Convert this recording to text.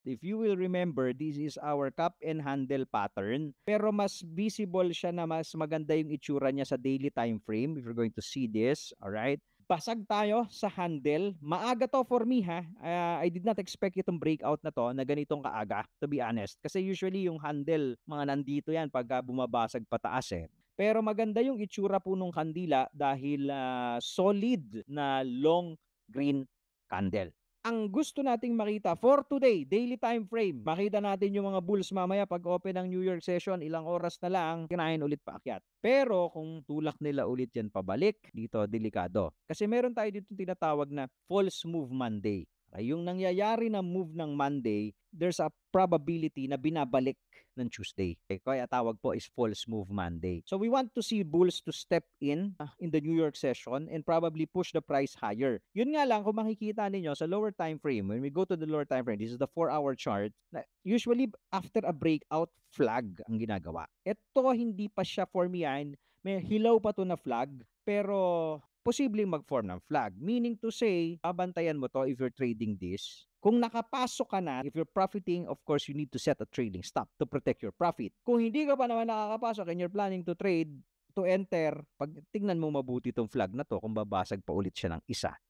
If you will remember, this is our cup and handle pattern. Pero mas visible siya na mas maganda yung itsura niya sa daily time frame. If you're going to see this, alright? Basag tayo sa handle. Maaga to for me ha. I did not expect itong breakout na to na ganitong kaaga, to be honest. Kasi usually yung handle, mga nandito yan pagka bumabasag pataas eh. Pero maganda yung itsura po nung kandila dahil solid na long green candle. Ang gusto nating makita for today, daily time frame, makita natin yung mga bulls mamaya pag open ng New York session, ilang oras na lang, kinain ulit paakyat. Pero kung tulak nila ulit yan pabalik, dito delikado. Kasi meron tayo dito tinatawag na false move Monday. Yung nangyayari na move ng Monday, there's a probability na binabalik ng Tuesday. Kaya tawag po is false move Monday. So we want to see bulls to step in the New York session and probably push the price higher. Yun nga lang, kung makikita ninyo sa lower time frame, when we go to the lower time frame, this is the 4-hour chart, usually after a breakout, flag ang ginagawa. Ito hindi pa siya for me yan. May hilaw pa to na flag, pero posibleng mag-form ng flag. Meaning to say, babantayan mo to if you're trading this. Kung nakapasok ka na, if you're profiting, of course, you need to set a trailing stop to protect your profit. Kung hindi ka pa naman nakakapasok and you're planning to trade, to enter, pag tingnan mo mabuti itong flag na to kung babasag pa ulit siya ng isa.